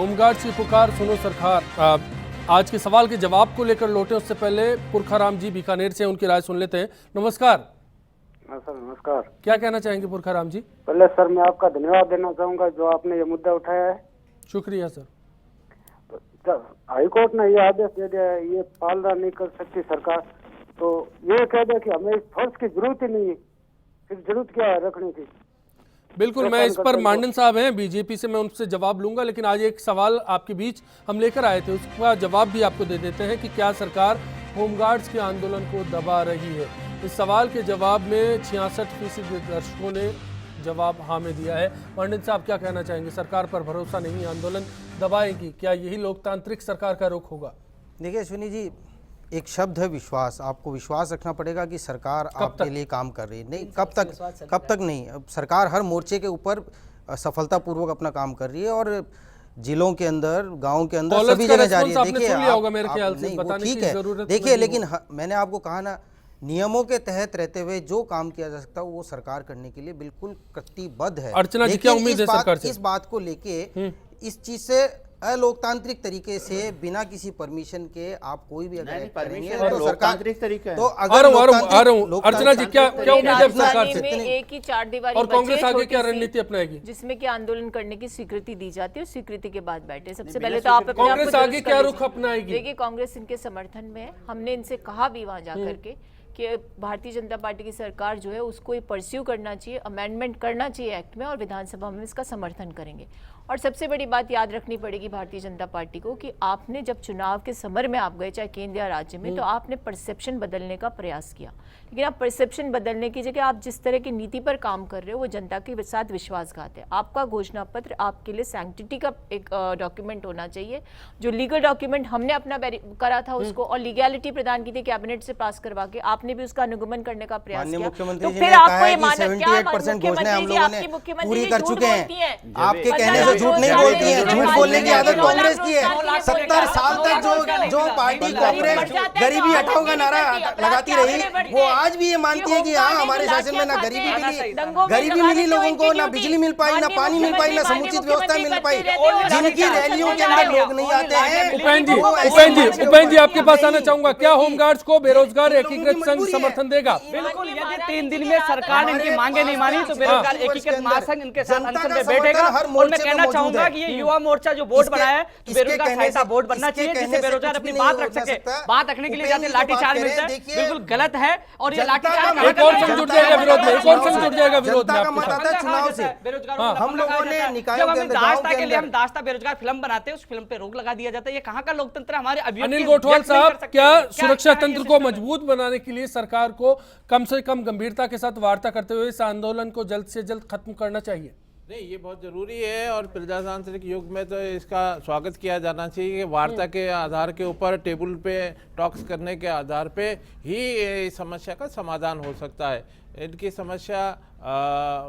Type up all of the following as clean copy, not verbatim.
Home guards की पुकार सुनो सरकार। आज के सवाल के जवाब को लेकर लौटे उससे पहले पुरखाराम जी बीकानेर से उनकी राय सुन लेते हैं। नमस्कार। सर नमस्कार। क्या कहना चाहेंगे पुरखाराम जी? पहले सर मैं आपका धन्यवाद देना चाहूंगा जो आपने ये मुद्दा उठाया है। शुक्रिया सर। हाई कोर्ट ने ये आदेश दे दिया है, ये पालना नहीं कर सकती सरकार, तो ये कह दिया कि हमें इस फोर्स की जरूरत ही नहीं है, फिर जरूरत क्या है रखने की। बिल्कुल, मैं इस पर मांडन साहब हैं बीजेपी से, मैं उनसे जवाब लूंगा, लेकिन आज एक सवाल आपके बीच हम लेकर आए थे, उसका जवाब भी आपको दे देते हैं कि क्या सरकार होमगार्ड्स के आंदोलन को दबा रही है। इस सवाल के जवाब में 66% दर्शकों ने जवाब हाँ में दिया है। मांडन साहब क्या कहना चाहेंगे? सरकार पर भरोसा नहीं, आंदोलन दबाएगी, क्या यही लोकतांत्रिक सरकार का रुख होगा? देखिए अश्विनी जी, एक शब्द है विश्वास। आपको विश्वास रखना पड़ेगा कि सरकार आपके लिए काम कर रही है। नहीं, कब तक नहीं। अब सरकार हर मोर्चे के ऊपर सफलतापूर्वक अपना काम कर रही है और जिलों के अंदर, गांव के अंदर सभी जगह जा रही है। देखिए देखिए, लेकिन मैंने आपको कहा ना, नियमों के तहत रहते हुए जो काम किया जा सकता है वो सरकार करने के लिए बिल्कुल कटिबद्ध है। अर्चना जी, क्या उम्मीद है सरकार से? इस बात को लेके इस चीज से अलोकतांत्रिक तरीके से बिना किसी परमिशन के आप कोई भी अगर करेंगे तो लोकतांत्रिक तरीका है। तो अगर अर्चना जी, क्या उम्मीद है सरकार से? एक ही चार दीवारी और कांग्रेस आगे क्या रणनीति अपनाएगी जिसमें कि आंदोलन करने की स्वीकृति दी जाती है और स्वीकृति के बाद बैठे? सबसे पहले तो आप कांग्रेस आगे क्या रुख अपनाएगी? देखिए, कांग्रेस इनके समर्थन में है। हमने इनसे कहा भी वहां जाकर के कि भारतीय जनता पार्टी की सरकार जो है उसको ये परस्यू करना चाहिए, अमेंडमेंट करना चाहिए एक्ट में, और विधानसभा में इसका समर्थन करेंगे। और सबसे बड़ी बात याद रखनी पड़ेगी भारतीय जनता पार्टी को कि आपने जब चुनाव के समर में आप गए, चाहे केंद्र या राज्य में, तो आपने परसेप्शन बदलने का प्रयास किया, लेकिन आप परसेप्शन बदलने की जगह आप जिस तरह की नीति पर काम कर रहे हो वो जनता के साथ विश्वासघात है। आपका घोषणा पत्र आपके लिए सैंक्टिटी का एक डॉक्यूमेंट होना चाहिए। जो लीगल डॉक्यूमेंट हमने अपना करा था उसको और लीगैलिटी प्रदान की थी कैबिनेट से पास करवा के, आपने भी उसका अनुगमन करने का प्रयास किया। तो फिर आपको ये मानना, क्या आपकी मुख्यमंत्री कर चुके हैं? आपके कहने से झूठ नहीं बोलती है। झूठ बोलने की आदत कांग्रेस की है। 70 साल तक जो पार्टी कांग्रेस गरीबी हटाओ का नारा लगाती रही, वो आज भी ये मानती है कि हाँ हमारे शासन में ना गरीबी मिली लोगों को, ना बिजली मिल पाई, ना पानी मिल पाई, ना समुचित व्यवस्था मिल पाई। जिनकी रैलियों के अंदर लोग नहीं आते हैं। उपेंद्र जी आपके पास आना चाहूंगा। क्या होमगार्ड्स को बेरोजगार एकीकृत संघ समर्थन देगा? बिल्कुल, यदि 3 दिन में सरकार ने इनकी मांगे नहीं मानी तो बेरोजगार एकीकृत महासंघ इनके साथ अनशन में बैठेगा। और मैं कहना चाहूंगा कि ये युवा मोर्चा जो बोर्ड बनाया है, बेरोजगार सहायता बोर्ड बनना चाहिए जिससे बेरोजगार अपनी बात रख सके। बात रखने के लिए जाते लाठीचार्ज मिलता है, बिल्कुल गलत है। और ये लाठीचार्ज एक और संघ जुट जाएगा विरोध में, एक और संघ जुट जाएगा विरोध में आपके साथ। चुनाव से बेरोजगारों हम लोगों ने निकायों जब के हम अंदर, दास्ता के लिए हम दास्ता बेरोजगार फिल्म बनाते हैं, उस फिल्म पे रोक लगा दिया जाता है। ये कहां का लोकतंत्र? हमारे अनिल गोठवाल साहब, क्या सुरक्षा तंत्र को मजबूत बनाने के लिए सरकार को कम से कम गंभीरता के साथ वार्ता करते हुए इस आंदोलन को जल्द से जल्द खत्म करना चाहिए? नहीं, ये बहुत ज़रूरी है और प्रजातांत्रिक युग में तो इसका स्वागत किया जाना चाहिए कि वार्ता के आधार के ऊपर, टेबल पे टॉक्स करने के आधार पे ही इस समस्या का समाधान हो सकता है। इनकी समस्या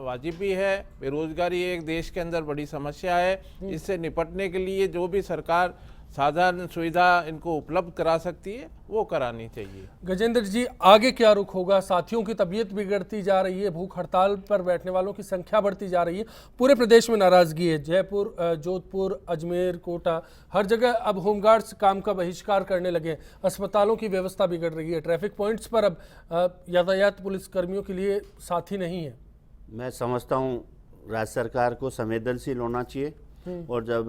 वाजिब भी है। बेरोजगारी एक देश के अंदर बड़ी समस्या है। इससे निपटने के लिए जो भी सरकार साधारण सुविधा इनको उपलब्ध करा सकती है वो करानी चाहिए। गजेंद्र जी, आगे क्या रुख होगा? साथियों की तबीयत बिगड़ती जा रही है, भूख हड़ताल पर बैठने वालों की संख्या बढ़ती जा रही है, पूरे प्रदेश में नाराजगी है। जयपुर, जोधपुर, अजमेर, कोटा, हर जगह अब होमगार्ड्स काम का बहिष्कार करने लगे। अस्पतालों की व्यवस्था बिगड़ रही है, ट्रैफिक पॉइंट्स पर अब यातायात पुलिस कर्मियों के लिए साथी नहीं है। मैं समझता हूँ राज्य सरकार को संवेदनशील होना चाहिए। और जब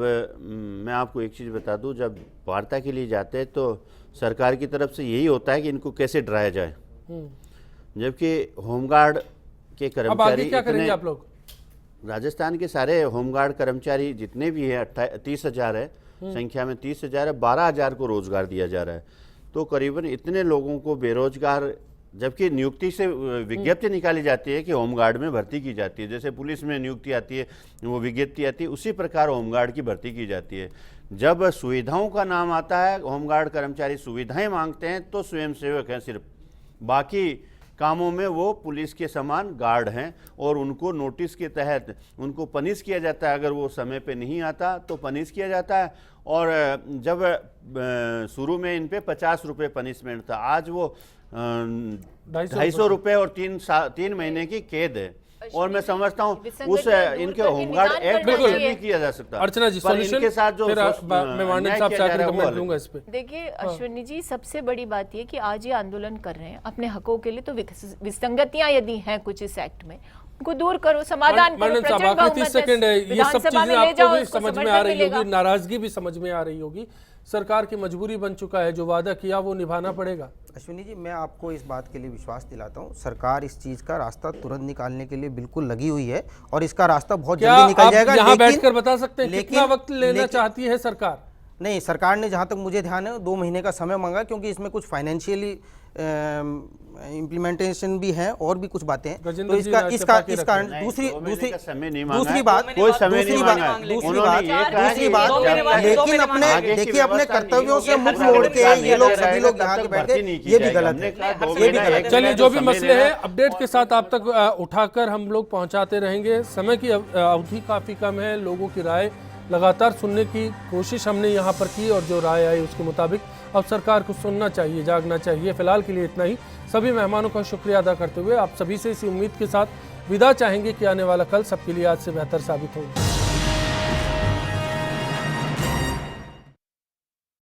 मैं आपको एक चीज़ बता दूं, जब वार्ता के लिए जाते हैं तो सरकार की तरफ से यही होता है कि इनको कैसे डराया जाए, जबकि होमगार्ड के कर्मचारी क्या करेंगे आप लोग? राजस्थान के सारे होमगार्ड कर्मचारी जितने भी हैं 30,000 है संख्या में, 30,000 है, 12,000 को रोजगार दिया जा रहा है। तो करीबन इतने लोगों को बेरोजगार, जबकि नियुक्ति से विज्ञप्ति निकाली जाती है कि होमगार्ड में भर्ती की जाती है, जैसे पुलिस में नियुक्ति आती है वो विज्ञप्ति आती है, उसी प्रकार होमगार्ड की भर्ती की जाती है। जब सुविधाओं का नाम आता है, होमगार्ड कर्मचारी सुविधाएं मांगते हैं तो स्वयंसेवक हैं सिर्फ, बाकी कामों में वो पुलिस के समान गार्ड हैं और उनको नोटिस के तहत उनको पनिश किया जाता है। अगर वो समय पे नहीं आता तो पनिश किया जाता है। और जब शुरू में इन पे 50 रुपये पनिशमेंट था, आज वो 250 रुपये और 3 महीने की कैद है। और मैं समझता हूँ उस इनके होमगार्ड एक्ट बिल्कुल नहीं किया जा सकता। अर्चना जी पर सॉल्यूशन इनके साथ जो मैं मानन साहब से आखिरी कमेंट दूंगा इस पे। देखिए अश्विनी जी, सबसे बड़ी बात ये कि आज ये आंदोलन कर रहे हैं अपने हकों के लिए, तो विसंगतियां यदि हैं कुछ इस एक्ट में उनको दूर करो, समाधान करो। मानन साहब आखिरी 30 सेकंड है, ये सब चीजें आपको भी समझ में आ रही होगी, नाराजगी भी समझ में आ रही होगी, सरकार की मजबूरी बन चुका है, जो वादा किया वो निभाना पड़ेगा। अश्विनी जी, मैं आपको इस बात के लिए विश्वास दिलाता हूँ, सरकार इस चीज का रास्ता तुरंत निकालने के लिए बिल्कुल लगी हुई है और इसका रास्ता बहुत जल्दी निकल जाएगा। यहाँ बैठकर बता सकते हैं कितना वक्त लेना चाहती है सरकार? नहीं, सरकार ने जहाँ तक मुझे ध्यान है 2 महीने का समय मांगा, क्योंकि इसमें कुछ फाइनेंशियली इम्प्लीमेंटेशन भी है और भी कुछ बातें हैं। तो इसका दूसरी बात लेकिन अपने देखिए अपने कर्तव्यों से मुख मोड़ के ये लोग सभी लोग यहाँ के बैठे, ये भी गलत है, ये भी गलत है। चलिए, जो भी मसले हैं अपडेट के साथ आप तक उठाकर हम लोग पहुंचाते रहेंगे। समय की अवधि काफी कम है, लोगों की राय लगातार सुनने की कोशिश हमने यहाँ पर की और जो राय आई उसके मुताबिक अब सरकार को सुनना चाहिए, जागना चाहिए। फिलहाल के लिए इतना ही। सभी मेहमानों का शुक्रिया अदा करते हुए आप सभी से इसी उम्मीद के साथ विदा चाहेंगे कि आने वाला कल सबके लिए आज से बेहतर साबित होगा।